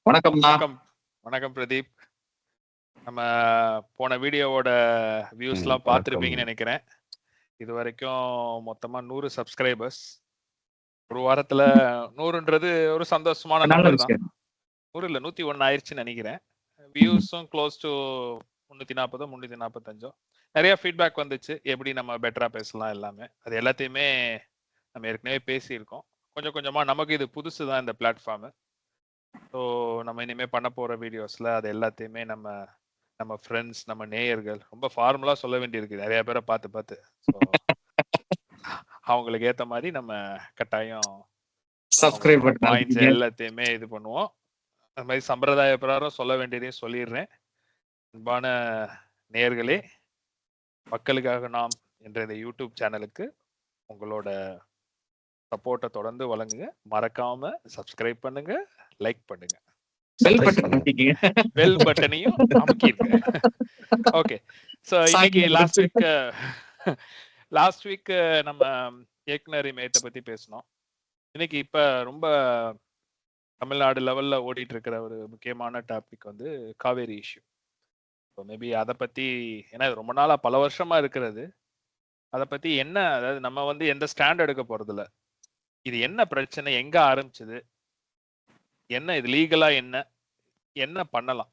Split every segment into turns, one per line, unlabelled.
வணக்கம்ண்ணா.
வணக்கம் வணக்கம் பிரதீப். நம்ம போன வீடியோவோட வியூஸ்லாம் பார்த்துருப்பீங்கன்னு நினைக்கிறேன். இது வரைக்கும் மொத்தமா 100 சப்ஸ்கிரைபர்ஸ். ஒரு வாரத்துல 100ன்றது ஒரு சந்தோஷமான நம்பர் தான். 100 இல்ல 101 ஆயிடுச்சுன்னு நினைக்கிறேன். வியூஸும் க்ளோஸ் டு 340 345. நிறைய ஃபீட்பேக் வந்துச்சு, எப்படி நம்ம பெட்டரா பேசலாம் எல்லாமே. அது எல்லாத்தையுமே நம்ம ஏற்கனவே பேசியிருக்கோம். கொஞ்சம் கொஞ்சமா நமக்கு இது புதுசு தான் இந்த பிளாட்ஃபார்மு. ஸோ நம்ம இனிமேல் பண்ண போகிற வீடியோஸில் அது எல்லாத்தையுமே நம்ம ஃப்ரெண்ட்ஸ், நம்ம நேயர்கள், ரொம்ப ஃபார்முலாக சொல்ல வேண்டியிருக்கு நிறைய பேரை பார்த்து. ஸோ அவங்களுக்கு ஏற்ற மாதிரி நம்ம கட்டாயம்
சப்ஸ்கிரைப்
பாயிண்ட்ஸ் எல்லாத்தையுமே இது பண்ணுவோம். அது மாதிரி சம்பிரதாய பிரகாரம் சொல்ல வேண்டியதையும் சொல்லிடுறேன். அன்பான நேயர்களே, மக்களுக்காக நாம் என்ற இந்த யூடியூப் சேனலுக்கு உங்களோட சப்போர்ட்டை தொடர்ந்து வழங்குங்க. மறக்காம சப்ஸ்கிரைப் பண்ணுங்க, லைக் பண்ணுங்க, பெல் பட்டனையும் அமுக்கிடுங்க. ஓகே, சோ இன்னைக்கு லாஸ்ட் வீக் நம்ம இயக்குனர் இமயத்தை பத்தி பேசணும். இன்னைக்கு இப்ப ரொம்ப தமிழ்நாடு லெவல்ல ஓடிட்டு இருக்கிற ஒரு முக்கியமான டாபிக் வந்து காவேரி இஷ்யூ. மேபி அதை பத்தி, ஏன்னா ரொம்ப நாளா பல வருஷமா இருக்கிறது, அதை பத்தி என்ன, அதாவது நம்ம வந்து எந்த ஸ்டாண்ட் எடுக்க போறது இல்ல. இது என்ன பிரச்சனை, எங்க ஆரம்பிச்சது, என்ன இது லீகலா என்ன பண்ணலாம்,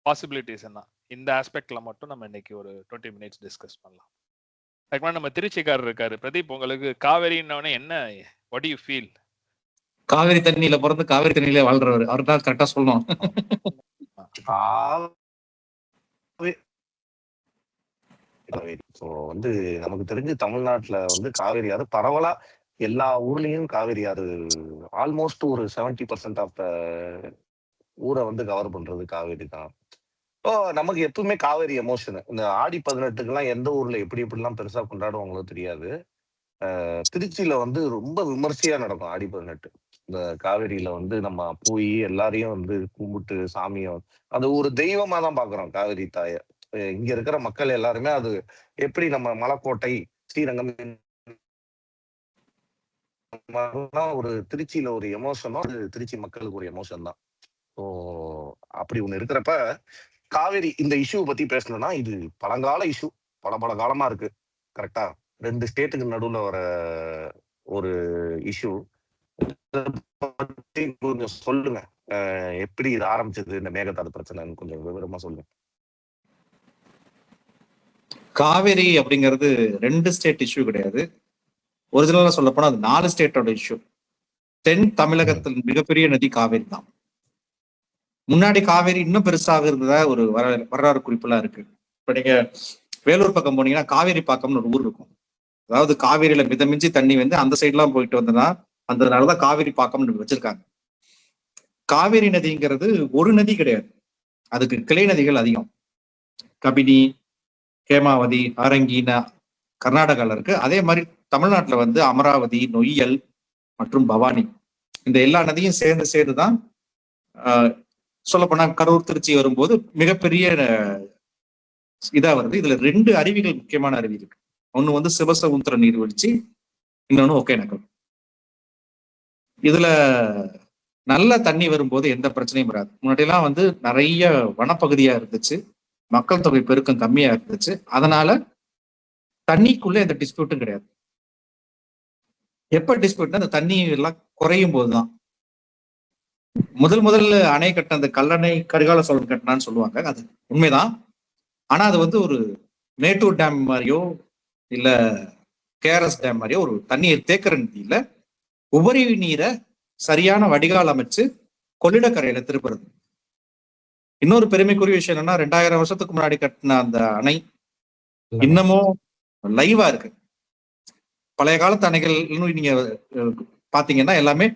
பாசிபிலிட்டிஸ் என்ன, இந்த ஆஸ்பெக்ட்ல மட்டும் நம்ம இன்னைக்கு ஒரு 20 மினிட்ஸ் டிஸ்கஸ் பண்ணலாம். அதுக்கு நம்ம திருச்சிக்காரர் இருக்காரு. பிரதீப், உங்களுக்கு காவேரின்னவனே என்ன, what to you feel?
Kaveri தண்ணியில பிறந்து காவேரி தண்ணியில வாழ்றவர், அவர் தான் கரெக்டா சொல்லணும்.
வந்து நமக்கு தெரிஞ்சு தமிழ்நாட்டுல வந்து காவேரி ஆறு பரவலா எல்லா ஊர்லயும் காவேரி ஆறு ஆல்மோஸ்ட் ஒரு 70% ஆஃப் த ஊரை வந்து கவர் பண்றது காவேரி தான். இப்போ நமக்கு எப்பவுமே காவேரி எமோஷன். இந்த ஆடி 18க்குலாம் எந்த ஊர்ல எப்படி எப்படிலாம் பெருசா கொண்டாடுவாங்களோ தெரியாது. திருச்சியில வந்து ரொம்ப விமர்சையா நடக்கும் ஆடி 18. இந்த காவேரியில வந்து நம்ம போய் எல்லாரையும் வந்து கும்பிட்டு சாமியை அது ஒரு தெய்வமா தான் பாக்குறோம் காவேரி தாய. இங்க இருக்கிற மக்கள் எல்லாருமே அது எப்படி நம்ம மலைக்கோட்டை, ஸ்ரீரங்கம் ஒரு திருச்சியில ஒரு எமோஷனோ அது திருச்சி மக்களுக்கு ஒரு எமோஷன் தான். ஸோ அப்படி ஒண்ணு இருக்கிறப்ப காவேரி இந்த இஷ்யூ பத்தி பேசணும்னா இது பழங்கால இஷ்யூ, பல காலமா இருக்கு. கரெக்டா 2 ஸ்டேட்டுக்கு நடுவுல வர ஒரு இஷ்யூ. கொஞ்சம் சொல்லுங்க, எப்படி இது ஆரம்பிச்சது இந்த மேகதாது பிரச்சனைன்னு கொஞ்சம் விவரமா சொல்லுங்க.
காவேரி அப்படிங்கிறது 2 ஸ்டேட் இஷ்யூ கிடையாது. ஒரிஜினலா சொல்ல போனா அது 4 ஸ்டேட்டோட இஷ்யூ. தென் தமிழகத்தில் மிகப்பெரிய நதி காவேரி தான். முன்னாடி காவேரி இன்னும் பெருசாக இருந்ததா ஒரு வரலாறு குறிப்பெல்லாம் இருக்கு. இப்ப நீங்க வேலூர் பக்கம் போனீங்கன்னா காவேரி பாக்கம்னு ஒரு ஊர் இருக்கும். அதாவது காவேரியில மிதமிஞ்சி தண்ணி வந்து அந்த சைட்லாம் போயிட்டு வந்ததா, அதனாலதான் காவேரி பாக்கம்னு வச்சிருக்காங்க. காவேரி நதிங்கிறது ஒரு நதி கிடையாது, அதுக்கு கிளை நதிகள் அதிகம். கபினி, ஹேமாவதி, ஆரங்கினா கர்நாடகால இருக்கு. அதே மாதிரி தமிழ்நாட்டுல வந்து அமராவதி, நொய்யல் மற்றும் பவானி, இந்த எல்லா நதியும் சேர்ந்துதான் சொல்ல போனா கரூர், திருச்சி வரும்போது மிகப்பெரிய இதா வருது. இதுல 2 அருவிகள், முக்கியமான அருவி இருக்கு. ஒண்ணு வந்து சிவசமுத்திர நீர்வீழ்ச்சி, இன்னொன்னு ஒகேனக்கல். இதுல நல்ல தண்ணி வரும்போது எந்த பிரச்சனையும் வராது. முன்னாடி எல்லாம் வந்து நிறைய வனப்பகுதியா இருந்துச்சு, மக்கள் தொகை பெருக்கம் கம்மியா இருந்துச்சு, அதனால தண்ணிக்குள்ள எந்த டிஸ்பியூட்டும் கிடையாது. எப்ப டிஸ்பியூட்னா அந்த தண்ணி எல்லாம் குறையும் போதுதான். முதல்ல அணை கட்ட அந்த கல்லணை கரிகால சோழன் கட்டினான்னு சொல்லுவாங்க, அது உண்மைதான். ஆனா அது வந்து ஒரு மேட்டூர் டேம் மாதிரியோ இல்ல கேஆர்எஸ் டேம் மாதிரியோ ஒரு தண்ணியை தேக்கிற நதியில உபரி நீரை சரியான வடிகால் அமைச்சு கொள்ளிடக்கரையில திருப்புறது. இன்னொரு பெருமைக்குரிய விஷயம் என்னன்னா, 2000 வருஷத்துக்கு முன்னாடி கட்டின அந்த அணை இன்னமும் லைவா இருக்கு. பழைய காலத்து அணைகள் நீங்க பாத்தீங்கன்னா எல்லாமே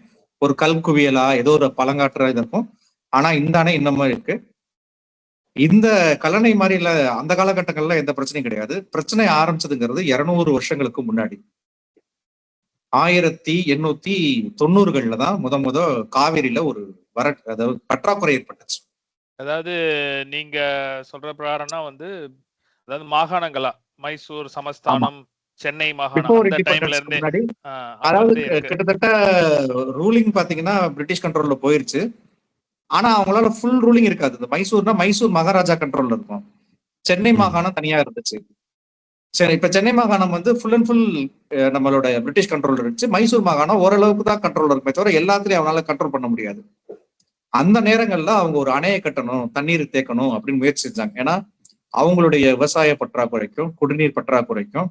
ஒரு கல் குவியலா ஏதோ ஒரு பழங்காற்ற இது இருக்கும். ஆனா இந்த அணை இன்னமும் இருக்கு. இந்த கல்லணை மாதிரி இல்ல, அந்த காலகட்டங்கள்ல எந்த பிரச்சனையும் கிடையாது. பிரச்சனை ஆரம்பிச்சதுங்கிறது 200 வருஷங்களுக்கு முன்னாடி 1890களில் தான் முத காவிரியில ஒரு அதாவது பற்றாக்குறை ஏற்பட்டுச்சு.
அதாவது நீங்க சொல்ற பிரகாரம்னா வந்து, அதாவது மாகாணங்களா, மைசூர் சமஸ்தானம், சென்னை மாகாணம், அந்த டைம்ல இருந்து,
அதாவது கிட்டத்தட்ட ரூலிங் பாத்தீங்கன்னா பிரிட்டிஷ் கண்ட்ரோல்ல போயிருச்சு. ஆனா அவங்களால ஃபுல் ரூலிங் இருக்காது. இந்த மைசூர்னா மைசூர் மகாராஜா கண்ட்ரோல்ல இருக்கும். சென்னை மாகாணம் தனியா இருந்துச்சு. சரி, இப்ப சென்னை மாகாணம் வந்து ஃபுல் அண்ட் ஃபுல் நம்மளோட பிரிட்டிஷ் கண்ட்ரோல் இருந்துச்சு. மைசூர் மாகாணம் ஓரளவுக்கு தான் கண்ட்ரோல் இருக்குமே தவிர எல்லாத்துலயும் அவனால கண்ட்ரோல் பண்ண முடியாது. அந்த நேரங்கள்ல அவங்க ஒரு அணையை கட்டணும், தண்ணீர் தேக்கணும் அப்படின்னு முயற்சி செஞ்சாங்க. ஏன்னா அவங்களுடைய விவசாய பற்றாக்குறைக்கும் குடிநீர் பற்றாக்குறைக்கும்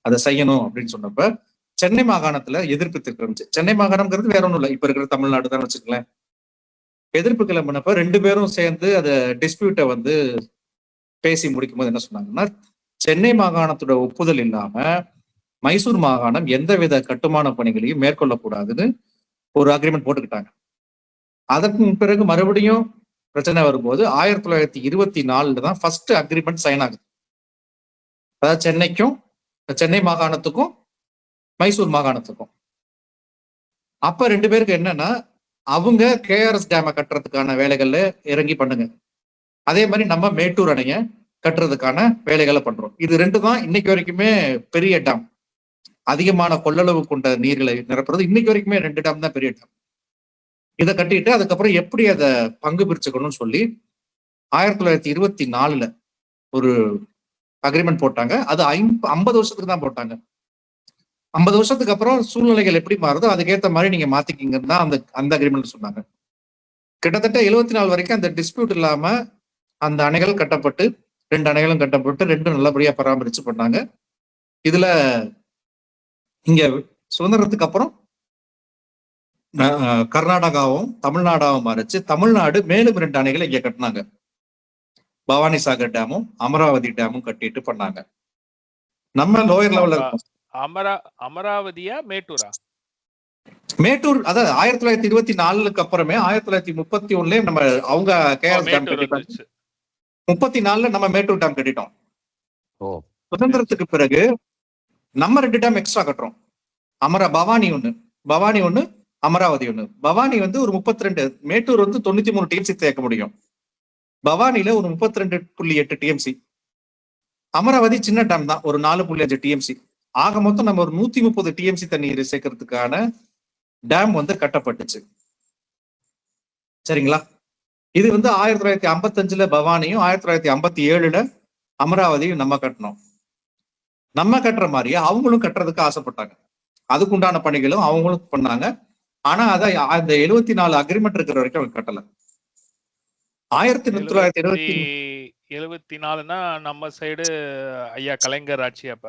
அதை செய்யணும் அப்படின்னு சொன்னப்ப சென்னை மாகாணத்துல எதிர்ப்பு இருந்துச்சு. சென்னை மாகாணம்ங்கிறது வேற ஒண்ணும் இல்லை, இப்ப இருக்கிற தமிழ்நாடு தான் வச்சுக்கலேன். எதிர்ப்பு கிளம்பினப்ப 2 பேரும் சேர்ந்து அதை டிஸ்பியூட்டை வந்து பேசி முடிக்கும் போது என்ன சொன்னாங்கன்னா, சென்னை மாகாணத்தோட ஒப்புதல் இல்லாம மைசூர் மாகாணம் எந்தவித கட்டுமான பணிகளையும் மேற்கொள்ளக்கூடாதுன்னு ஒரு அக்ரிமெண்ட் போட்டுக்கிட்டாங்க. அதற்கு பிறகு மறுபடியும் பிரச்சனை வரும்போது 1924 தான் ஃபர்ஸ்ட் அக்ரிமெண்ட் சைன் ஆகுது. அதாவது சென்னைக்கும் சென்னை மாகாணத்துக்கும் மைசூர் மாகாணத்துக்கும். அப்ப 2 பேருக்கு என்னன்னா, அவங்க கேஆர்எஸ் டேமை கட்டுறதுக்கான வேலைகள்ல இறங்கி பண்ணுங்க, அதே மாதிரி நம்ம மேட்டூர் அணைய கட்டுறதுக்கான வேலைகளை பண்றோம். இது 2 தான் இன்னைக்கு வரைக்குமே பெரிய டேம், அதிகமான கொள்ளளவு கொண்ட நீர்களை நிரப்புறது. இன்னைக்கு வரைக்குமே 2 டேம் தான் பெரிய டேம். இதை கட்டிட்டு அதுக்கப்புறம் எப்படி அதை பங்கு பிரிச்சுக்கணும்னு சொல்லி 1924 ஒரு அக்ரிமெண்ட் போட்டாங்க. அது 50 வருஷத்துக்கு தான் போட்டாங்க. 50 வருஷத்துக்கு அப்புறம் சூழ்நிலைகள் எப்படி மாறுதோ அதுக்கேற்ற மாதிரி நீங்க மாத்திக்கிங்கன்னு தான் அந்த அக்ரிமெண்ட் சொன்னாங்க. கிட்டத்தட்ட 74 வரைக்கும் அந்த டிஸ்பியூட் இல்லாம அந்த அணைகள் கட்டப்பட்டு 2 அணைகளும் கட்டப்பட்டு 2 நல்லபடியா பராமரிச்சு பண்ணாங்க. இதுல இங்க சுதந்திரத்துக்கு அப்புறம் கர்நாடகாவும் தமிழ்நாடாவும் மாறிச்சு. தமிழ்நாடு மேலும் 2 அணைகளை இங்க கட்டினாங்க. பவானி சாகர் டேமும் அமராவதி டேமும் கட்டிட்டு பண்ணாங்க. நம்ம லோயர் லெவல்ல இருக்கோம்.
அமராவதியா மேட்டூரா?
மேட்டூர் அதாவது 1924 அப்புறமே 1931 நம்ம அவங்க கேஆர்எஸ் டேம் கட்டிட்டாங்க. 34 நம்ம மேட்டூர் டேம் கட்டிட்டோம். சுதந்திரத்துக்கு பிறகு நம்ம 2 டேம் எக்ஸ்ட்ரா கட்டுறோம். பவானி ஒண்ணு அமராவதி ஒண்ணு. பவானி வந்து ஒரு 32, மேட்டூர் வந்து 93 டிஎம்சி தேக்க முடியும். பவானில ஒரு 32.8 டிஎம்சி. அமராவதி சின்ன டேம் தான், ஒரு 4.5 டிஎம்சி. ஆக மொத்தம் நம்ம ஒரு 130 டிஎம்சி தண்ணீர் சேர்க்கறதுக்கான டேம் வந்து கட்டப்பட்டுச்சு. சரிங்களா? இது வந்து 1955 பவானியும் 1957 அமராவதியும் நம்ம கட்டணும். நம்ம கட்டுற மாதிரியே அவங்களும் கட்டுறதுக்கு ஆசைப்பட்டாங்க. அதுக்குண்டான பணிகளும் அவங்களும் பண்ணாங்க. ஆனா அதை அந்த 74 அக்ரிமெண்ட் இருக்கிற வரைக்கும் அவங்க கட்டல.
1974 நம்ம சைடு ஐயா கலைஞர் ஆட்சி, அப்ப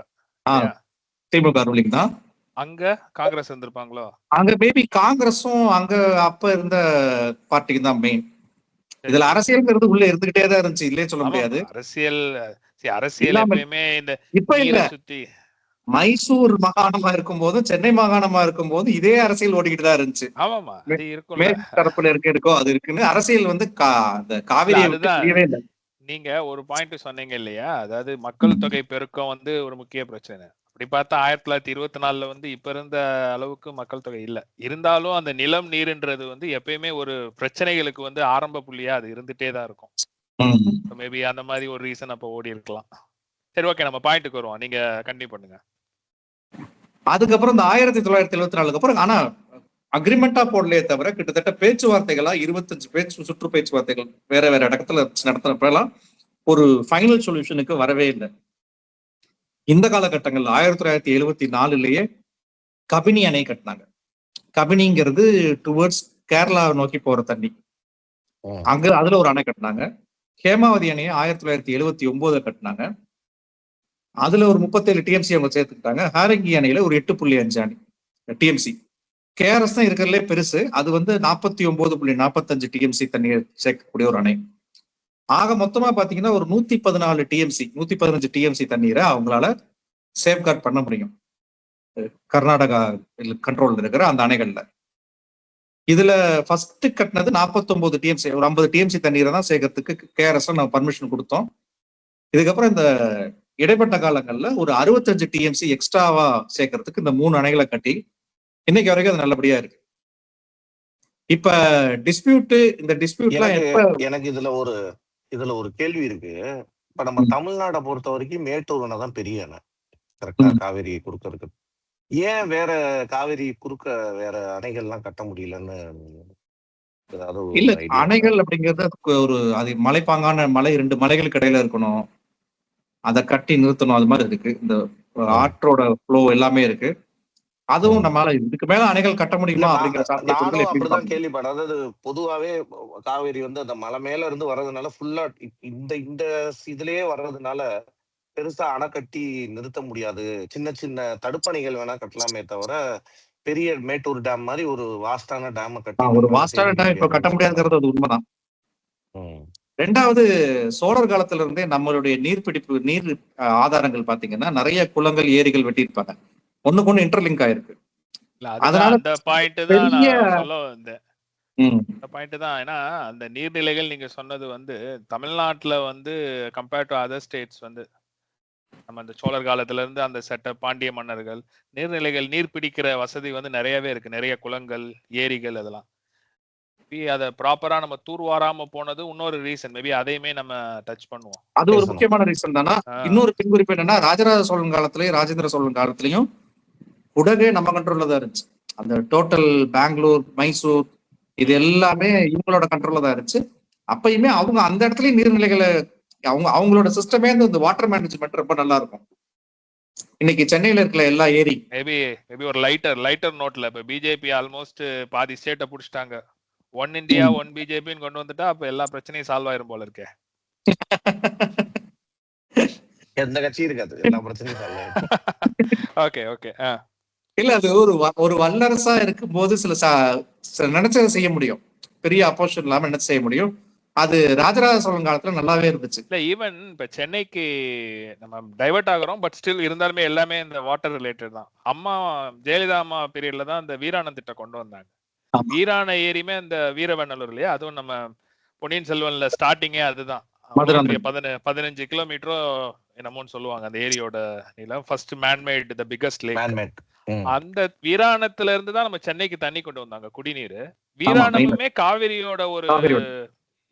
திமுக ரூலிங் தான்.
அங்க காங்கிரஸ் இருந்திருப்பாங்களோ?
அங்க மேபி காங்கிரஸும் அங்க அப்ப இருந்த பார்ட்டிக்கு தான் மெயின். இதுல அரசியல்ங்கிறது உள்ள இருந்துகிட்டே தான் இருந்துச்சு, இல்லையே சொல்ல முடியாது.
அரசியல் எப்பயுமே இந்த
இப்ப இல்ல,
சுத்தி
மைசூர் மாகாணமா இருக்கும் போதும் சென்னை மாகாணமா இருக்கும் போதும் இதே அரசியல் ஓடிக்கிட்டு தான் இருந்துச்சு. மேற்கு தரப்புல இருக்கோ அது இருக்குன்னு அரசியல் வந்து காவிரி
நீங்க ஒரு பாயிண்ட் சொன்னீங்க இல்லையா, அதாவது மக்கள் தொகை பெருக்கம் வந்து ஒரு முக்கிய பிரச்சனை. அப்படி பார்த்தா 1924 வந்து இப்ப இருந்த அளவுக்கு மக்கள் தொகை இல்ல. இருந்தாலும் அந்த நிலம் நீர்ன்றது வந்து எப்பயுமே ஒரு பிரச்சனைகளுக்கு வந்து ஆரம்ப புள்ளியா அது இருந்துட்டே தான் இருக்கும். மேபி அந்த மாதிரி ஒரு ரீசன் அப்ப ஓடி இருக்கலாம். சரி, ஓகே, நம்ம பாயிண்ட்டுக்கு வருவோம், நீங்க கண்டினியூ பண்ணுங்க.
அதுக்கப்புறம் இந்த 1974 அப்புறம் ஆனா அக்ரிமெண்டா போடலையே தவிர கிட்டத்தட்ட பேச்சுவார்த்தைகளா 25 சுற்று பேச்சுவார்த்தைகள் வேற வேற இடத்துல நடத்தினப்பெல்லாம் ஒரு ஃபைனல் சொல்யூஷனுக்கு வரவே இல்லை. இந்த காலகட்டங்கள் 1974 கபினி அணை கட்டினாங்க. கபினிங்கிறது டுவர்ட்ஸ் கேரளா நோக்கி போற தண்ணி. அங்க அதுல ஒரு அணை கட்டினாங்க. ஹேமாவதி அணையை 1979 கட்டினாங்க. அதுல ஒரு 37 டிஎம்சி அவங்க சேர்த்துக்கிட்டாங்க. ஹாரங்கி அணையில ஒரு 8.5 டிஎம்சி. கேஆர்எஸ் தான் இருக்கிறதுலே பெருசு, அது வந்து 49.45 டிஎம்சி தண்ணீர் சேர்க்கக்கூடிய ஒரு அணை. ஆக மொத்தமா பாத்தீங்கன்னா ஒரு 114 டிஎம்சி 115 டிஎம்சி தண்ணீரை அவங்களால சேஃப்கார்ட் பண்ண முடியும் கர்நாடகா கண்ட்ரோல்ல இருக்கிற அந்த அணைகள்ல. இதுல ஃபர்ஸ்ட் கட்டினது 49 டிஎம்சி, ஒரு 50 டிஎம்சி தண்ணீரை தான் சேர்க்கறதுக்கு கேஆர்எஸ் நம்ம பர்மிஷன் கொடுத்தோம். இதுக்கப்புறம் இந்த இடைப்பட்ட காலங்கள்ல ஒரு 65 டிஎம்சி எக்ஸ்ட்ராவா சேர்க்கறதுக்கு இந்த 3 அணைகளை கட்டி இன்னைக்கு வரைக்கும் அது நல்லபடியா இருக்கு. இப்ப இந்த டிஸ்பியூட்லாம்
எனக்கு இதுல ஒரு கேள்வி இருக்கு. இப்ப நம்ம தமிழ்நாட்டை பொறுத்த வரைக்கும் மேட்டூர் அணை தான் பெரிய அணை, கரெக்டா? காவேரி குறுக்க இருக்கு. ஏன் வேற காவேரி குறுக்க வேற அணைகள்லாம் கட்ட முடியலன்னு ஏதாவது
இல்ல
ஒரு ஐடியா?
அணைகள் அப்படிங்கிறது அதுக்கு அது மலைப்பாங்கான மலை 2 மலைகளுக்கு இடையில இருக்கணும், அதை கட்டி நிறுத்தணும், அது மாதிரி இருக்கு. இந்த ஆற்றோட ஃப்ளோ எல்லாமே இருக்கு. அதுவும் நம்மளால இதுக்கு மேல அணைகள் கட்ட
இல்ல
முடியுமா அப்படிங்கிற சாத்தியக்கூறுகள்
நானும்
எப்படின்னு
அப்படிதான்
பார்க்கணும்.
கேள்விப்பட்டேன். அதாவது பொதுவாவே காவேரி வந்து அந்த மலை மேல இருந்து வர்றதுனால ஃபுல்லா இந்த இந்த இதுலயே வர்றதுனால பெருசா அணை கட்டி நிறுத்த முடியாது. சின்ன சின்ன தடுப்பணைகள் வேணா கட்டலாமே தவிர பெரிய மேட்டூர் டேம் மாதிரி ஒரு வாஸ்டான டேம் கட்டி
ஒரு
நம்மளால
வாஸ்டான
சேமிக்க
டேம் இப்ப கட்ட
முடியாதுன்னு சொல்றாங்க.
முடியாதுங்கிறது அது உண்மைதான். ரெண்டாவது, சோழர் காலத்துல இருந்தே நம்மளுடைய நீர் ஆதாரங்கள் பாத்தீங்கன்னா நிறைய குளங்கள், ஏரிகள் வெட்டியிருப்பாங்க. ஒண்ணுக்கு ஒண்ணு இன்டர்லிங்க் ஆயிருக்கு.
இல்ல அதுதான்
அதனால
அந்த பாயிண்ட் தான்
பெரிய
நான் சொல்ல வந்தேன்.
ம்,
அந்த பாயிண்ட் தான். ஏன்னா அந்த நீர்நிலைகள் நீங்க சொன்னது வந்து தமிழ்நாட்டுல வந்து கம்பேர்ட் டு அதர் ஸ்டேட்ஸ் வந்து நம்ம அந்த சோழர் காலத்துல இருந்து அந்த பாண்டிய மன்னர்கள் நீர்நிலைகள் நீர் பிடிக்கிற வசதி வந்து நிறையவே இருக்கு. நிறைய குளங்கள், ஏரிகள் அதெல்லாம். அத ப்ராப்பரா நம்ம தூர்வாராம போனது இன்னொரு ரீசன். மேபி அதையுமே நம்ம டச் பண்ணுவோம்.
அது ஒரு
பேசணும்.
முக்கியமான ரீசன் தானா. இன்னொரு பின்குறிப்பு என்னன்னா, ராஜராஜ சோழன் காலத்திலயும் ராஜேந்திர சோழன் காலத்திலயும் குடகே நம்ம கண்ட்ரோல்ல தான் இருந்துச்சு. அந்த டோட்டல் பெங்களூர், மைசூர் இது எல்லாமே இவங்களோட கண்ட்ரோல்ல தான் இருந்துச்சு. அப்பயுமே அவங்க அந்த இடத்துலயும் நீர்நிலைகளை அவங்களோட சிஸ்டமே இந்த வாட்டர் மேனேஜ்மெண்ட் ரொம்ப நல்லா இருக்கும். இன்னைக்கு சென்னையில இருக்கிற எல்லா ஏரி
மேபி ஒரு லைட்டர் நோட்ல இப்ப பிஜேபி ஆல்மோஸ்ட் பாதி ஸ்டேட்டை புடிச்சிட்டாங்க. ஒன் இந்தியா ஒன் பிஜேபின்னு கொண்டு வந்துட்டா அப்ப எல்லா பிரச்சனையும் சால்வ் ஆயிரும் போல இருக்கே.
எந்த கட்சியும் இருக்காது, எல்லா பிரச்சனையும் சால்வ் ஆயிடும்.
Okay okay.
இல்ல அது ஒரு வல்லரசா இருக்கும் போது சில நினைச்சதை செய்ய முடியும். பெரிய அப்போசிஷன் இல்லாம என்ன செய்ய முடியும். அது ராஜராஜ சோழன் காலத்துல நல்லாவே இருந்துச்சு.
இல்ல ஈவன் இப்ப சென்னைக்கு நம்ம டைவர்ட் ஆகுறோம், பட் ஸ்டில் இருந்தாலுமே எல்லாமே இந்த வாட்டர் ரிலேட்டட் தான். அம்மா ஜெயலலிதா அம்மா பீரியட்ல தான் இந்த வீராணம் திட்டம் கொண்டு வந்தாங்க. வீராண ஏரியுமே இந்த வீரவண்ணலூர் இல்லையா, அதுவும் நம்ம பொன்னியின் செல்வன்ல ஸ்டார்டிங்கே அதுதான். 15 கிலோமீட்டரோ என்னமோன்னு சொல்லுவாங்க அந்த ஏரியோட நீளம். First manmade the biggest lake. அந்த வீராணத்துல இருந்து தான் நம்ம சென்னைக்கு தண்ணி கொண்டு வந்தாங்க, குடிநீர். வீராணமுமே காவிரியோட ஒரு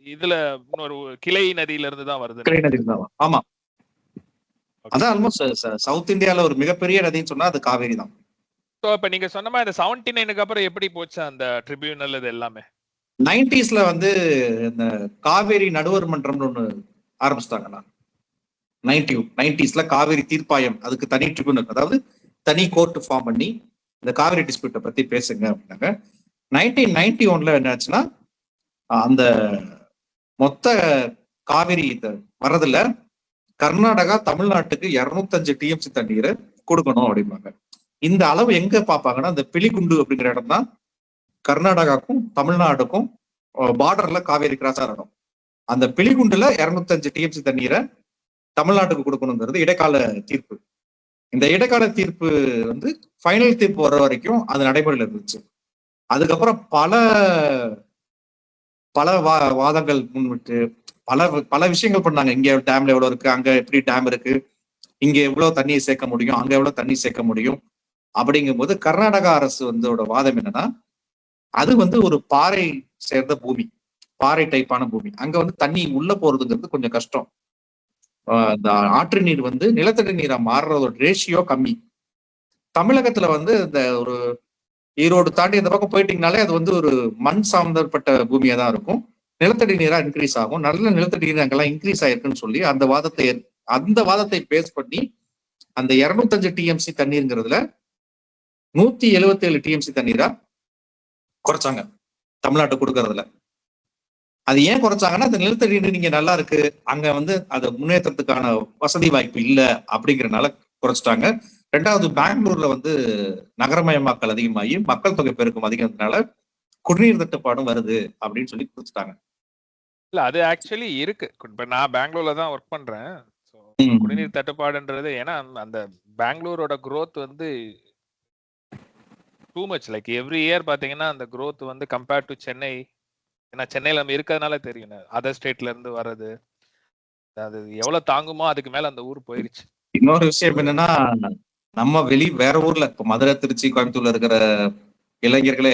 இதுல இன்னொரு கிளை நதியில இருந்து தான் வருது.
கிளை நதி தான். ஆமா, அதான் ஆல்மோஸ்ட் சவுத் இந்தியால ஒரு மிகப்பெரிய நதின்னு சொன்னா அது காவேரி தான்.
சோ இப்ப நீங்க சொன்ன மாதிரி இந்த 79க்கு அப்புறம் எப்படி போச்சு அந்த ட்ரிபியூனல் இது எல்லாமே?
90ஸ்ல வந்து இந்த காவேரி நடுவர் மன்றம்னு ஒண்ணு ஆரம்பிச்சிட்டாங்கண்ணா. 90ஸ்ல காவேரி தீர்ப்பாயம், அதுக்கு தனி ட்ரிபியூனல், அதாவது தனி கோர்ட் ஃபார்ம் பண்ணி இந்த காவிரி டிஸ்பியூட்டை பத்தி பேசுங்க அப்படின்னாங்க. 1991ல என்ன ஆச்சுன்னா, அந்த மொத்த காவிரி வர்றதுல கர்நாடகா தமிழ்நாட்டுக்கு 205 டிஎம்சி தண்ணீரை கொடுக்கணும் அப்படிம்பாங்க. இந்த அளவு எங்க பார்ப்பாங்கன்னா, இந்த பிலிகுண்டு அப்படிங்கிற இடம் தான் கர்நாடகாவுக்கும் தமிழ்நாடுக்கும் பார்டர்ல காவேரி கிராஸ் ஆகணும். அந்த பிலிகுண்டுல 205 டிஎம்சி தண்ணீரை தமிழ்நாட்டுக்கு கொடுக்கணுங்கிறது இடைக்கால தீர்ப்பு. இந்த இடைக்கால தீர்ப்பு வந்து ஃபைனல் தீர்ப்பு வர்ற வரைக்கும் அது நடைமுறையில் இருந்துச்சு. அதுக்கப்புறம் பல வாதங்கள் முன்விட்டு பல விஷயங்கள் பண்ணாங்க. இங்க டேம்ல எவ்வளவு இருக்கு, அங்க எப்படி டேம் இருக்கு, இங்க எவ்வளவு தண்ணியை சேர்க்க முடியும், அங்க எவ்வளவு தண்ணி சேர்க்க முடியும். அப்படிங்கும் போது கர்நாடகா அரசு வாதம் என்னன்னா, அது ஒரு பாறை சேர்ந்த பூமி, பாறை டைப்பான பூமி. அங்க தண்ணி உள்ள போறதுங்கிறது கொஞ்சம் கஷ்டம். இந்த ஆற்று நீர் நிலத்தடி நீரா மாறுறதோட ரேஷியோ கம்மி. தமிழகத்துல இந்த ஒரு ஈரோடு தாண்டி இந்த பக்கம் போயிட்டீங்கனாலே அது ஒரு மண் சார்ந்தப்பட்ட பூமியா தான் இருக்கும். நிலத்தடி நீரா இன்க்ரீஸ் ஆகும். நல்ல நிலத்தடி நீர் அங்கெல்லாம் இன்க்ரீஸ் ஆயிருக்குன்னு சொல்லி அந்த வாதத்தை பேஸ் பண்ணி அந்த 205 டிஎம்சி தண்ணீருங்கிறதுல 177 டிஎம்சி தண்ணீரா குறைச்சாங்க தமிழ்நாட்டு கொடுக்கறதுல. அது ஏன் குறைச்சாங்கன்னா, அந்த நிலத்தடி நீர் இங்க நல்லா இருக்கு, அங்க அது முன்னேற்றத்துக்கான வசதி வாய்ப்பு இல்ல அப்படிங்கிறதுனால குறைச்சிட்டாங்க. ரெண்டாவது, பெங்களூர்ல நகரமயமாக்கல் அதிகமாகி மக்கள் தொகை பெருக்கம் அதிகம்னால குடிநீர் தட்டுப்பாடும் வருது அப்படின்னு சொல்லி குறைச்சிட்டாங்க.
இல்ல அது ஆக்சுவலி இருக்கு. இப்ப நான் பெங்களூர்ல தான் ஒர்க் பண்றேன். குடிநீர் தட்டுப்பாடுன்றது ஏன்னா அந்த பெங்களூரோட growth too much. Like every year பாத்தீங்கன்னா அந்த growth கம்பேர்ட் டு சென்னை, ஏன்னா சென்னையில நம்ம இருக்கிறதுனால தெரியும் அதர் ஸ்டேட்ல இருந்து வர்றது அது எவ்வளவு தாங்குமோ அதுக்கு மேல அந்த ஊர் போயிருச்சு.
இன்னொரு விஷயம் என்னன்னா, நம்ம வேற ஊர்ல இப்ப மதுரை, திருச்சி, கோயம்புத்தூர்ல இருக்கிற இளைஞர்களே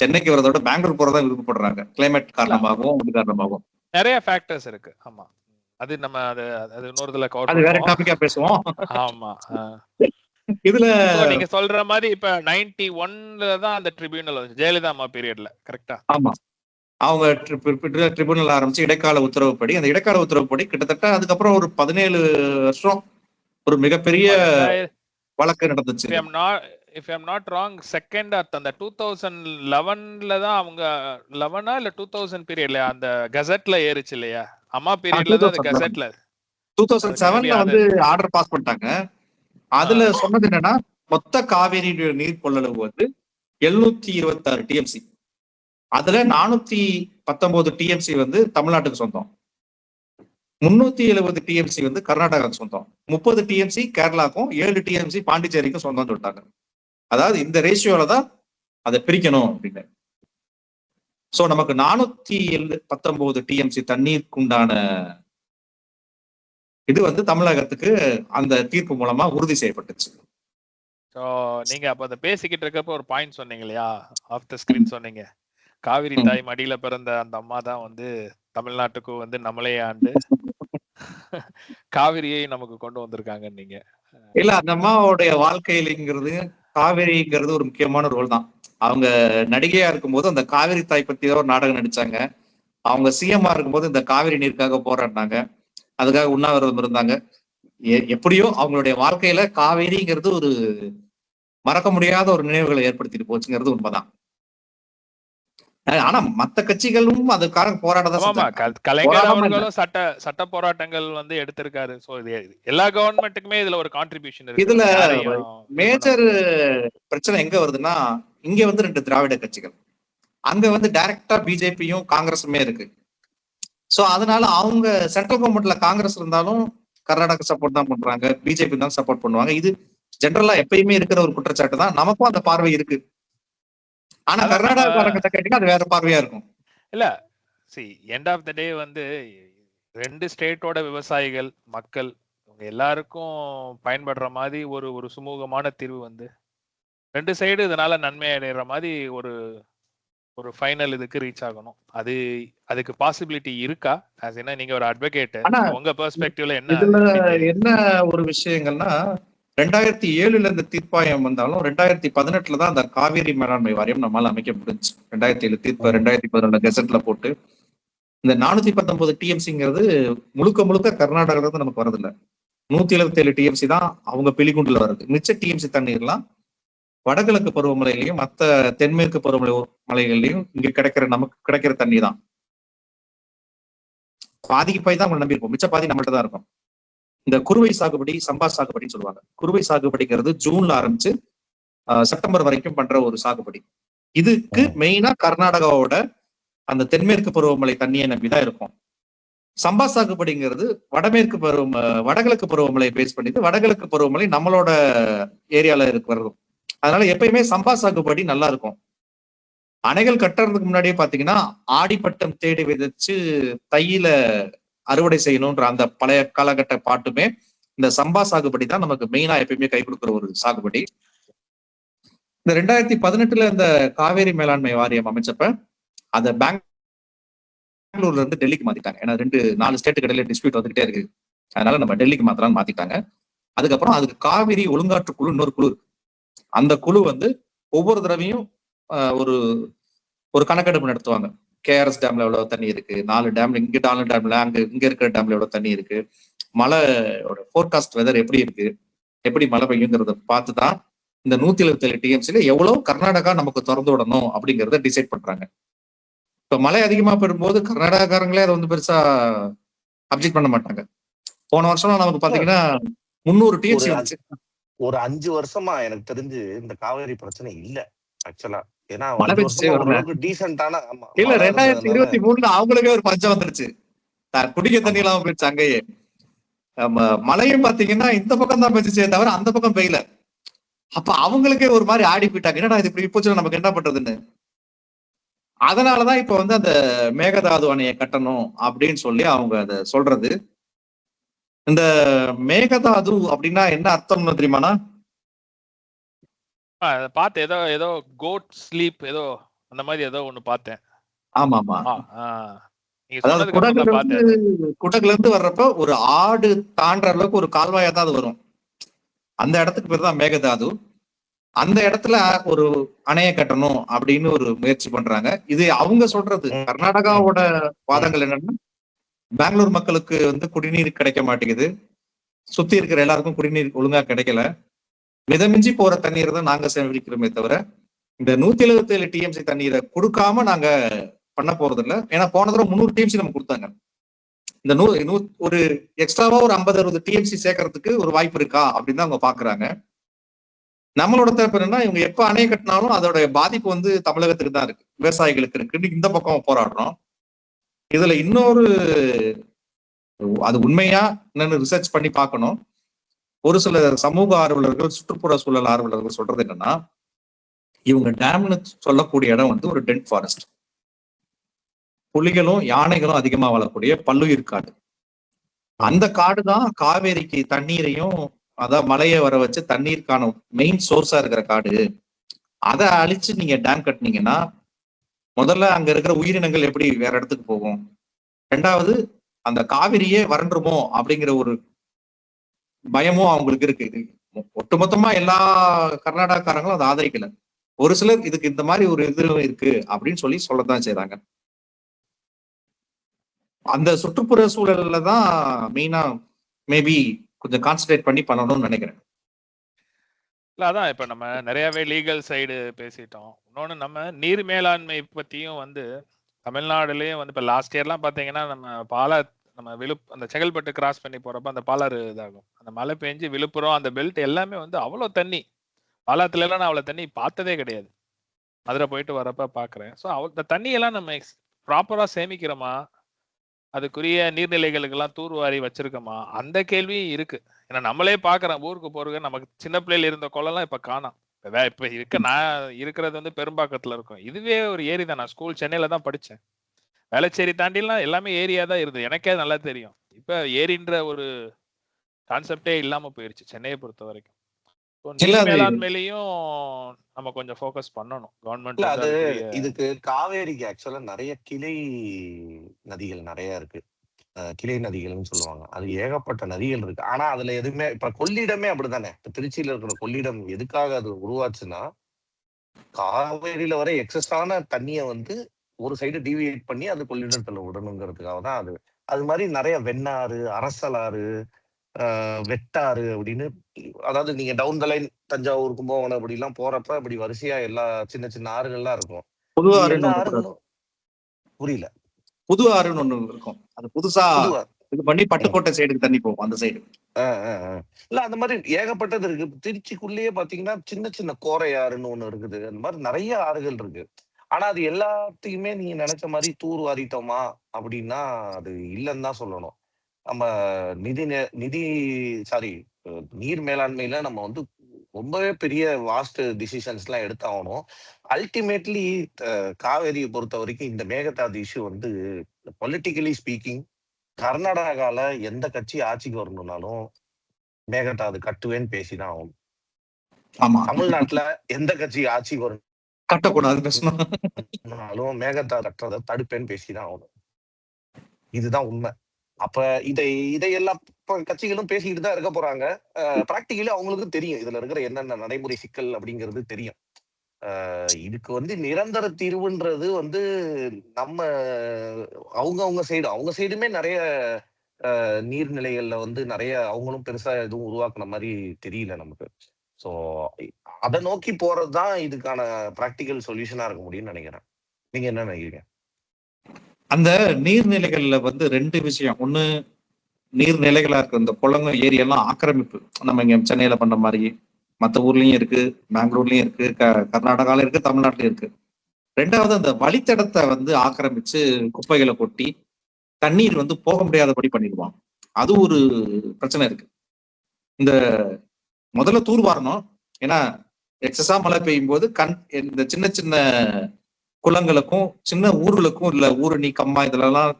சென்னைக்கு வரதோட பெங்களூர் போறதா விருப்பப்படுறாங்க. கிளைமேட் காரணமாகவும் இது காரணமாகவும்
நிறைய ஃபேக்டர்ஸ் இருக்கு. ஆமா, அது நம்ம அது இன்னொருதுல
அது வேற டாபிக்கா பேசுவோம்.
ஆமா,
இதுல
நீங்க சொல்ற மாதிரி இப்ப 91ல தான் அந்த ட்ரிபியூனல் ஜெயலலிதா அம்மா பீரியட்ல, கரெக்டா?
ஆமா, அவங்க ட்ரிபியூனல் ஆரம்பிச்சு இடைக்கால உத்தரவுப்படி, அந்த இடைக்கால உத்தரவுப்படி கிட்டத்தட்ட அதுக்கப்புறம் ஒரு 17 வருஷம் ஒரு மிகப்பெரிய வழக்கு நடந்துச்சு.
if I'm not wrong, second அந்த 2011ல தான் அவங்க 11 இல்ல 2000 பீரியட்ல அந்த கெசெட்ல ஏறுச்சு இல்லையா? அம்மா பீரியட்ல தான் அந்த கெசெட்ல
2007ல வந்து ஆர்டர் பாஸ் பண்ணிட்டாங்க. அதுல சொன்னது என்னன்னா, மொத்த காவிரி நீர் கொள்ளளவு வந்து 726 டிஎம்சி. அதுல 419 டிஎம்சி வந்து தமிழ்நாட்டுக்கு சொந்தம், 370 டிஎம்சி வந்து கர்நாடகாவுக்கு சொந்தம், 30 டிஎம்சி கேரளாக்கும், 7 டிஎம்சி பாண்டிச்சேரிக்கும் சொந்தம் சொல்லிட்டாங்க. அதாவது இந்த ரேஷியோல தான் அதை பிரிக்கணும் அப்படின்னு. சோ நமக்கு 419 டிஎம்சி தண்ணீருக்கு உண்டான இது வந்து தமிழகத்துக்கு அந்த தீர்ப்பு மூலமா உறுதி செய்யப்பட்டுச்சு.
ஸோ நீங்க அப்ப அதை பேசிக்கிட்டு இருக்கப்ப ஒரு பாயிண்ட் சொன்னீங்க இல்லையா, ஆஃப் த ஸ்கிரீன் சொன்னீங்க, காவிரி தாய் மடியில பிறந்த அந்த அம்மா தான் வந்து தமிழ்நாட்டுக்கு வந்து நம்மளே ஆண்டு காவிரியை நமக்கு கொண்டு வந்திருக்காங்க. நீங்க
இல்ல, அந்த அம்மாவோடைய வாழ்க்கையிலங்கிறது காவிரிங்கிறது ஒரு முக்கியமான ரோல் தான். அவங்க நடிகையா இருக்கும்போது அந்த காவிரி தாய் பத்தி ஒரு நாடகம் நடிச்சாங்க. அவங்க சிஎம்ஆ இருக்கும்போது இந்த காவிரி நீருக்காக போராடினாங்க, அதுக்காக உண்ணாவிரதம் இருந்தாங்க. எப்படியோ அவங்களுடைய வாழ்க்கையில காவேரிங்கிறது ஒரு மறக்க முடியாத ஒரு நினைவுகளை ஏற்படுத்திட்டு போச்சுங்கிறது உண்மைதான். ஆனா மத்த கட்சிகளும் அதுக்காக போராட்டதான்.
கலைஞர் அவர்களும் சட்ட போராட்டங்கள் வந்து எடுத்திருக்காரு. சோ இது எல்லா கவர்மெண்ட்டுக்குமே இதுல ஒரு கான்ட்ரிபியூஷன் இருக்கு.
இதுல மேஜர் பிரச்சனை எங்க வருதுன்னா, இங்க வந்து 2 திராவிட கட்சிகள், அங்க வந்து டைரக்டா பிஜேபியும் காங்கிரஸுமே இருக்கு. சோ அதனால அவங்க சென்ட்ரல் கவர்மெண்ட்ல காங்கிரஸ் இருந்தாலும் கர்நாடகா சப்போர்ட் தான் பண்றாங்க, பிஜேபி தான் சப்போர்ட் பண்ணுவாங்க. இது ஜெனரலா எப்பயுமே இருக்கிற ஒரு குற்றச்சாட்டு தான். நமக்கும் அந்த பார்வை இருக்கு. ஆனா கர்நாடகாரங்க கேட்டீங்கன்னா அது வேற பார்வையா இருக்கும்.
இல்ல சி எண்ட் ஆஃப் த டே வந்து 2 ஸ்டேட்டோட விவசாயிகள் மக்கள் அவங்க எல்லாருக்கும் பயன்படுற மாதிரி ஒரு சுமூகமான தீர்வு வந்து 2 சைடு இதனால நன்மை அடைகிற மாதிரி ஒரு ஃபைனல் இதுக்கு ரீச் ஆகணும். அதுக்கு பாசிபிலிட்டி இருக்கா? நீங்க ஒரு அட்வொகேட், உங்க பெர்ஸ்பெக்டிவ்ல
என்ன ஒரு விஷயங்கள்னா, 2007ல இந்த தீர்ப்பாயம் வந்தாலும் 2018ல தான் அந்த காவிரி மேலாண்மை வாரியம் நம்மளால அமைக்க முடிஞ்சு. 2007 தீர்ப்பு 2011 கெசட்ல போட்டு இந்த 419 டிஎம்சிங்கிறது முழுக்க கர்நாடகால தான் நமக்கு வரதில்லை. 177 டிஎம்சி தான் அவங்க பிலிகுண்டுல வருது. மிச்ச டிஎம்சி தண்ணீர்லாம் வடகிழக்கு பருவமழையிலையும் மற்ற தென்மேற்கு பருவமழை மலைகள்லையும் இங்க நமக்கு கிடைக்கிற தண்ணி தான். பாதிக்கு பாதி தான் அவங்க நம்பியிருப்போம், மிச்ச பாதி நம்மள்ட்ட தான் இருக்கும். இந்த குறுவை சாகுபடி, சம்பா சாகுபடின்னு சொல்லுவாங்க. குறுவை சாகுபடிங்கிறது ஜூன்ல ஆரம்பிச்சு செப்டம்பர் வரைக்கும் பண்ற ஒரு சாகுபடி. இதுக்கு மெயினா கர்நாடகாவோட அந்த தென்மேற்கு பருவமழை தண்ணியை நம்பிதான் இருக்கும். சம்பா சாகுபடிங்கிறது வடகிழக்கு பருவமழையை பேஸ் பண்ணிட்டு வடகிழக்கு பருவமழை நம்மளோட ஏரியால வரும். அதனால எப்பயுமே சம்பா சாகுபடி நல்லா இருக்கும். அணைகள் கட்டுறதுக்கு முன்னாடியே பாத்தீங்கன்னா ஆடிப்பட்டம் தேடி விதைச்சு தையில அறுவடை செய்யணும்ன்ற அந்த பழைய காலகட்ட பாட்டுமே இந்த சம்பா சாகுபடி தான் நமக்கு மெயினா எப்பயுமே கை கொடுக்குற ஒரு சாகுபடி. இந்த 2018ல இந்த காவேரி மேலாண்மை வாரியம் அமைச்சப்ப அதை பெங்களூர்ல இருந்து டெல்லிக்கு மாத்திட்டாங்க. ஏன்னா 4 ஸ்டேட்டுக்கு இடையில டிஸ்பியூட் வந்துகிட்டே இருக்கு, அதனால நம்ம டெல்லிக்கு மாத்தலாம்னு மாத்திட்டாங்க. அதுக்கப்புறம் அதுக்கு காவிரி ஒழுங்காற்று குழு இன்னொரு குழு, அந்த குழு வந்து ஒவ்வொரு தடவையும் ஒரு கணக்கெடுப்பு நடத்துவாங்க. கேஆர்எஸ் டேம்ல எவ்வளவு தண்ணி இருக்கு, 4 டேம்ல இங்க 4 டேம்ல இங்க இருக்கிற டேம்ல எவ்வளவு தண்ணி இருக்கு, மழையோட ஃபோர்காஸ்ட் வெதர் எப்படி இருக்கு, எப்படி மழை பெய்யுங்கிறத பார்த்துதான் இந்த 177 டிஎம்சில எவ்வளவு கர்நாடகா நமக்கு திறந்து விடணும் அப்படிங்கிறத டிசைட் பண்றாங்க. இப்ப மழை அதிகமா பெறும்போது கர்நாடகாரங்களே அதை வந்து பெருசா அப்ஜெக்ட் பண்ண மாட்டாங்க. போன வருஷம் நமக்கு பாத்தீங்கன்னா 300 டிஎம்சி வந்துச்சு.
ஒரு 5 வருஷமா எனக்கு தெரிஞ்சு இந்த காவேரி பிரச்சனை இல்ல ஆக்சுவலா. ஏன்னா டீசென்டான
இல்ல 2023ல அவங்களுக்கே ஒரு பஞ்சம் வந்துருச்சு, குடிக்க தண்ணி இல்லாம போயிடுச்சு. அங்கேயே மழையும் பாத்தீங்கன்னா இந்த பக்கம் தான் பெய்ச்சே தவிர அந்த பக்கம் பெய்யல. அப்ப அவங்களுக்கே ஒரு மாதிரி ஆடி போயிட்டாங்க, என்னடா இது இப்படி போச்சு நமக்கு என்ன பண்றதுன்னு. அதனாலதான் இப்ப வந்து அந்த மேகதாது அணையை கட்டணும் அப்படின்னு சொல்லி அவங்க அதை சொல்றது. இந்த மேகதாது அப்படின்னா என்ன அர்த்தம்னு தெரியுமாண்ணா?
பார்த்து ஏதோ கோட் ஸ்லீப் ஏதோ அந்த மாதிரி ஏதோ ஒண்ணு பார்த்தேன்.
ஆமா குடகுல இருந்து வர்றப்ப ஒரு ஆடு தாண்டற அளவுக்கு ஒரு கால்வாயா தான் அது வரும். அந்த இடத்துக்கு பேர் தான் மேகதாது. அந்த இடத்துல ஒரு அணையை கட்டணும் அப்படின்னு ஒரு முயற்சி பண்றாங்க. இது அவங்க சொல்றது. கர்நாடகாவோட வாதங்கள் என்னன்னா, பெங்களூர் மக்களுக்கு வந்து குடிநீர் கிடைக்க மாட்டேங்குது, சுத்தி இருக்கிற எல்லாருக்கும் குடிநீர் ஒழுங்கா கிடைக்கல, மிதமிஞ்சி போற தண்ணீர் தான் நாங்க சேமிக்கிறோமே தவிர இந்த 177 டிஎம்சி தண்ணீரை கொடுக்காம நாங்க பண்ண போறது இல்லை. ஏன்னா போன தடவை 300 டிஎம்சி நம்ம கொடுத்தாங்க. இந்த ஒரு எக்ஸ்ட்ராவா ஒரு 50-60 டிஎம்சி சேர்க்கறதுக்கு ஒரு வாய்ப்பு இருக்கா அப்படின்னு தான் அவங்க பாக்குறாங்க. நம்மளோட தரப்பு என்னன்னா, இவங்க எப்ப அணை கட்டினாலும் அதோட பாதிப்பு வந்து தமிழகத்துக்கு தான் இருக்கு, விவசாயிகளுக்கு இருக்குன்னு இந்த பக்கம் போராடுறோம். இதுல இன்னொரு அது உண்மையா என்னன்னு ரிசர்ச் பண்ணி பார்க்கணும். ஒரு சில சமூக ஆர்வலர்கள், சுற்றுப்புற சூழல் ஆர்வலர்கள் சொல்றது என்னன்னா, இவங்க டேம்னு சொல்லக்கூடிய இடம் வந்து ஒரு டென்ட் ஃபாரஸ்ட், புலிகளும் யானைகளும் அதிகமா வாழக்கூடிய பல்லுயிர் காடு. அந்த காடு தான் காவேரிக்கு தண்ணீரையும் அதான் மலையை வர வச்சு தண்ணீருக்கான மெயின் சோர்ஸா இருக்கிற காடு. அதை அழிச்சு நீங்க டேம் கட்டினீங்கன்னா முதல்ல அங்க இருக்கிற உயிரினங்கள் எப்படி வேற இடத்துக்கு போகும், ரெண்டாவது அந்த காவிரியே வறண்டுருமோ அப்படிங்கிற ஒரு பயமும் அவங்களுக்கு இருக்கு. இது ஒட்டுமொத்தமா எல்லா கர்நாடகாக்காரங்களும் அதை ஆதரிக்கல. ஒரு சிலர் இதுக்கு இந்த மாதிரி ஒரு இது இருக்கு அப்படின்னு சொல்லத்தான் செய்றாங்க. அந்த சுற்றுப்புற சூழல்ல தான் மெயினா மேபி கொஞ்சம் கான்சன்ட்ரேட் பண்ணி பண்ணணும்னு நினைக்கிறேன்.
இல்ல அதான் இப்ப நம்ம நிறையவே லீகல் சைடு பேசிட்டோம். இன்னொன்னு நம்ம நீர் மேலாண்மை பத்தியும் வந்து தமிழ்நாடுலயும் வந்து இப்ப லாஸ்ட் இயர்லாம் பாத்தீங்கன்னா நம்ம அந்த செங்கல்பட்டு கிராஸ் பண்ணி போறப்ப அந்த பாலாறு இதாகும். அந்த மழை பெஞ்சு விழுப்புரம் அந்த பெல்ட் எல்லாமே வந்து அவ்வளவு தண்ணி. பாலாத்துல எல்லாம் நான் அவ்வளவு தண்ணி பார்த்ததே கிடையாது. மதுரை போயிட்டு வரப்ப பாக்குறேன். ஸோ அந்த தண்ணியெல்லாம் நம்ம ப்ராப்பரா சேமிக்கிறோமா, அதுக்குரிய நீர்நிலைகளுக்கு எல்லாம் தூர்வாரி வச்சிருக்கோமா, அந்த கேள்வியும் இருக்கு. ஏன்னா நம்மளே பாக்குறோம், ஊருக்கு போறதுக்கு நமக்கு சின்ன பிள்ளையில இருந்த குளம்லாம் இப்ப காணோம். இப்ப நான் இருக்கிறது வந்து பெரும்பாக்கத்துல இருக்கும். இதுவே ஒரு ஏரி தான். நான் ஸ்கூல் சென்னையில தான் படிச்சேன். வேளச்சேரி தாண்டிலாம் எல்லாமே ஏரியா தான் இருந்தது. எனக்கே நல்லா தெரியும். இப்ப ஏரின்ற ஒரு கான்செப்டே இல்லாம போயிருச்சு சென்னையை பொறுத்த வரைக்கும். நீர் மேலாண்மையிலையும் நம்ம கொஞ்சம் ஃபோக்கஸ் பண்ணணும் கவர்மெண்ட்.
அது இதுக்கு காவேரிக்கு ஆக்சுவலா நிறைய கிளை நதிகள் நிறைய இருக்கு. கிளை நதிகள்னு சொல்லுவாங்க. அது ஏகப்பட்ட நதிகள் இருக்கு. ஆனா அதுல எதுவுமே இப்ப கொள்ளிடமே அப்படித்தானே. இப்ப திருச்சியில இருக்கிற கொள்ளிடம் எதுக்காக அது உருவாச்சுன்னா, காவேரியில வர எக்ஸஸான தண்ணிய வந்து ஒரு சைடு டிவியேட் பண்ணி அது கொள்ளிடத்துல விடணுங்கிறதுக்காக தான் அது. அது மாதிரி நிறைய வெண்ணாறு, அரசலாறு, வெட்டாறு அப்படின்னு, அதாவது நீங்க down the line Thanjavur, Kumbakonam அப்படி எல்லாம் போறப்ப அப்படி வரிசையா எல்லா சின்ன சின்ன ஆறுகள்லாம் இருக்கும். எல்லா ஆறுகளும் புரியல.
புது ஆறுன்னு ஒண்ணு இருக்கும். அது புதுசா இது பண்ணி பட்டுக்கோட்டை சைடுக்கு தண்ணி போகும் அந்த சைடு.
இல்ல அந்த மாதிரி ஏகப்பட்டது இருக்கு. திருச்சிக்குள்ளேயே பாத்தீங்கன்னா சின்ன சின்ன கோரை ஆறுன்னு ஒண்ணு இருக்குது. அந்த மாதிரி நிறைய ஆறுகள் இருக்கு. ஆனா அது எல்லாத்தையுமே நீங்க நினைச்ச மாதிரி தூர் வாரிட்டோமா அப்படின்னா அது இல்லைன்னு தான் சொல்லணும். நம்ம நீர் மேலாண்மையில நம்ம வந்து ரொம்பவே பெரிய வாஸ்ட் டிசிஷன்ஸ் எல்லாம் எடுத்தாகணும். அல்டிமேட்லி காவேரியை பொறுத்த வரைக்கும் இந்த மேகதாது இஷ்யூ வந்து பொலிட்டிக்கலி ஸ்பீக்கிங், கர்நாடகால எந்த கட்சி ஆட்சிக்கு வரணும்னாலும் மேகதாது கட்டுவேன்னு பேசிதான் ஆகணும். தமிழ்நாட்டுல எந்த கட்சி ஆட்சிக்கு வரணும் கட்டக்கூடாது மேகதாது கட்டுறதை தடுப்பேன்னு பேசிதான் ஆகணும். இதுதான் உண்மை. அப்ப இதையெல்லாம் கட்சிகளும் பேசிக்கிட்டு தான் இருக்க போறாங்க. பிராக்டிகலி அவங்களுக்கும் தெரியும் இதுல இருக்கிற என்னென்ன நடைமுறை சிக்கல் அப்படிங்கிறது தெரியும். இதுக்கு வந்து நிரந்தர தீர்வுன்றது வந்து நம்ம அவங்க சைடுமே நிறைய நீர்நிலைகள்ல வந்து நிறைய அவங்களும் பெருசா எதுவும் உருவாக்குன மாதிரி தெரியல நமக்கு. ஸோ அதை நோக்கி போறதுதான் இதுக்கான பிராக்டிக்கல் சொல்யூஷனா இருக்க முடியும்னு நினைக்கிறேன். நீங்க என்ன நினைக்கிறீங்க?
அந்த நீர்நிலைகள்ல வந்து ரெண்டு விஷயம். ஒண்ணு, நீர்நிலைகளா இருக்கு இந்த குளங்கள், ஏரியெல்லாம் ஆக்கிரமிப்பு நம்ம இங்க சென்னையில பண்ண மாதிரி மற்ற ஊர்லயும் இருக்கு, பெங்களூர்லயும் இருக்கு, கர்நாடகால இருக்கு, தமிழ்நாட்டிலயும் இருக்கு. ரெண்டாவது, அந்த வழித்தடத்தை வந்து ஆக்கிரமிச்சு குப்பைகளை கொட்டி தண்ணீர் வந்து போக முடியாதபடி பண்ணிடுவாங்க. அது ஒரு பிரச்சனை இருக்கு. இந்த முதல்ல தூர் வாரணும். ஏன்னா எக்ஸஸா மழை பெய்யும் போது இந்த சின்ன சின்ன குளங்களுக்கும் சின்ன ஊர்களுக்கும் இல்ல ஊரணி, கம்மா இதுலலாம்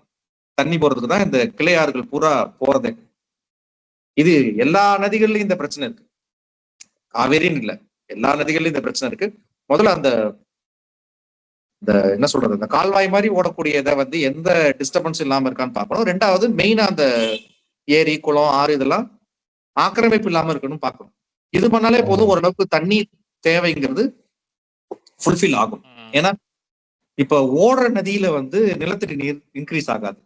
தண்ணி போறதுக்கு தான் இந்த கிளையாறுகள் பூரா போறதே. இது எல்லா நதிகள்லயும் இந்த பிரச்சனை இருக்கு, காவேரின்னு இல்ல, எல்லா நதிகள்லயும் இந்த பிரச்சனை இருக்கு. முதல்ல அந்த என்ன சொல்றது, இந்த கால்வாய் மாதிரி ஓடக்கூடியதை வந்து எந்த டிஸ்டர்பன்ஸ் இல்லாம இருக்கான்னு பார்க்கணும். ரெண்டாவது, மெயினா அந்த ஏரி, குளம், ஆறு இதெல்லாம் ஆக்கிரமிப்பு இல்லாம இருக்கணும் பார்க்கணும். இது பண்ணாலே போதும், ஓரளவுக்கு தண்ணீர் தேவைங்கிறது ஃபுல்ஃபில் ஆகும். ஏன்னா இப்ப ஓடுற நதியில வந்து நிலத்தடி நீர் இன்க்ரீஸ் ஆகாது.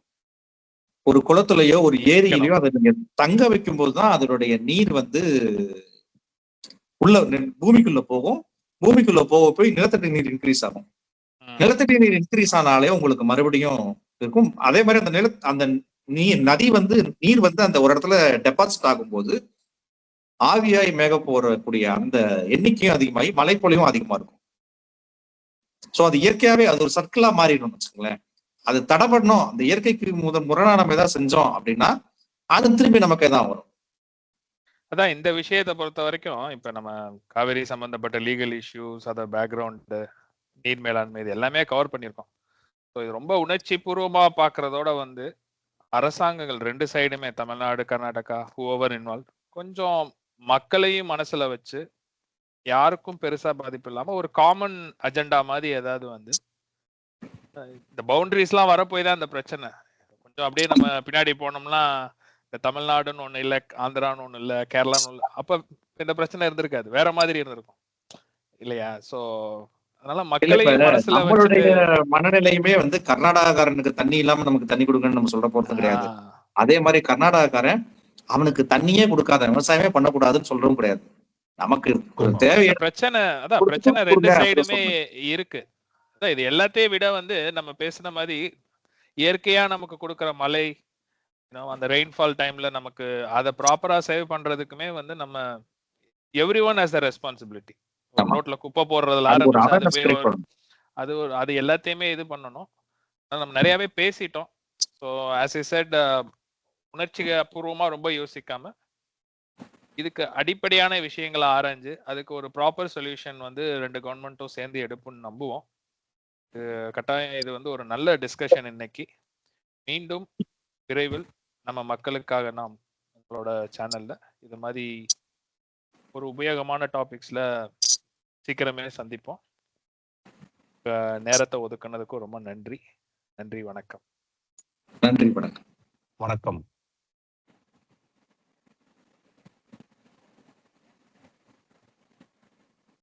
ஒரு குளத்துலயோ ஒரு ஏரியிலயோ அதை நீங்க தங்க வைக்கும் போதுதான் அதனுடைய நீர் வந்து உள்ள பூமிக்குள்ள போகும். பூமிக்குள்ள போய் நிலத்தடி நீர் இன்க்ரீஸ் ஆகும். நிலத்தடி நீர் இன்க்ரீஸ் ஆனாலே உங்களுக்கு மறுபடியும் இருக்கும். அதே மாதிரி அந்த நதி வந்து நீர் வந்து அந்த ஒரு இடத்துல டெபாசிட் ஆகும்போது ஆவியாய் மேக போறக்கூடிய அந்த எண்ணிக்கையும் அதிகமாகி மழைப்பொழிவும் அதிகமா இருக்கும். சோ அது இயற்கையாவே அது ஒரு சர்க்கிளா மாறிடும் வச்சுக்கோங்களேன். அது தடைப்படணும், அந்த இயற்கைக்கு முரணா நம்ம ஏதாவது செஞ்சோம் அப்படின்னா அது திரும்பி நமக்கு தான் வரும்.
அதான் இந்த விஷயத்தை பொறுத்த வரைக்கும் இப்ப நம்ம காவேரி சம்பந்தப்பட்ட லீகல் இஷ்யூஸ், அத பேக்ரவுண்ட், நீர் மேலாண்மை, இது எல்லாமே கவர் பண்ணியிருக்கோம். ஸோ இது ரொம்ப உணர்ச்சி பூர்வமா பாக்குறதோட வந்து அரசாங்கங்கள் ரெண்டு சைடுமே, தமிழ்நாடு, கர்நாடகா, ஹூவர் இன்வால்வ், கொஞ்சம் மக்களையும் மனசுல வச்சு யாருக்கும் பெருசா பாதிப்பு இல்லாம ஒரு காமன் அஜெண்டா மாதிரி ஏதாவது வந்து இந்த பவுண்டரிஸ் எல்லாம் வரப்போய் தான் இந்த பிரச்சனை. கொஞ்சம் அப்படியே நம்ம பின்னாடி போனோம்னா இந்த தமிழ்நாடுன்னு ஒண்ணு இல்ல, ஆந்திரான்னு ஒண்ணு இல்ல, கேரளான்னு இல்ல, அப்ப இந்த பிரச்சனை இருந்திருக்காது, வேற மாதிரி இருந்திருக்கும் இல்லையா? சோ அதனால மக்களையும் மனசுல
நம்மளுடைய மனநிலையுமே வந்து கர்நாடகாரனுக்கு தண்ணி இல்லாம நமக்கு தண்ணி கொடுக்கணும்னு நம்ம சொல்ற போறது கிடையாது. அதே மாதிரி கர்நாடகாக்காரன் அவனுக்கு தண்ணியே கொடுக்காத, விவசாயமே பண்ணக்கூடாதுன்னு சொல்றதும் கிடையாது. நமக்கு தேவையான
பிரச்சனை அதான் பிரச்சனை ரெண்டு சைடுமே இருக்கு. இது எல்லாத்தையும் விட வந்து நம்ம பேசுன மாதிரி இயற்கையா நமக்கு கொடுக்குற மழை, அந்த ரெயின்ஃபால் டைம்ல நமக்கு அதை ப்ராப்பரா சேவ் பண்றதுக்குமே வந்து நம்ம every one has the responsibility. ரோட்ல குப்பை போடுறதுல ஆரம்பிச்சு அது எல்லாத்தையுமே இது பண்ணணும். நம்ம நிறையவே பேசிட்டோம். ஸோ ஆஸ் ஐ செட், உணர்ச்சி பூர்வமா ரொம்ப யோசிக்காம இதுக்கு அடிப்படையான விஷயங்களை ஆராய்ஞ்சு அதுக்கு ஒரு ப்ராப்பர் சொல்யூஷன் வந்து ரெண்டு கவர்மெண்ட்டும் சேர்ந்து எடுப்புன்னு நம்புவோம். கட்டாயம் இது வந்து ஒரு நல்ல டிஸ்கஷன். இன்னைக்கு மீண்டும் விரைவில் நம்ம மக்களுக்காக நாம் நம்மளோட சேனல்ல இது மாதிரி ஒரு உபயோகமான டாபிக்ஸ்ல சீக்கிரமே சந்திப்போம். நேரத்தை ஒதுக்குனதுக்கும் ரொம்ப நன்றி. நன்றி, வணக்கம்.
நன்றி, வணக்கம்.
வணக்கம்.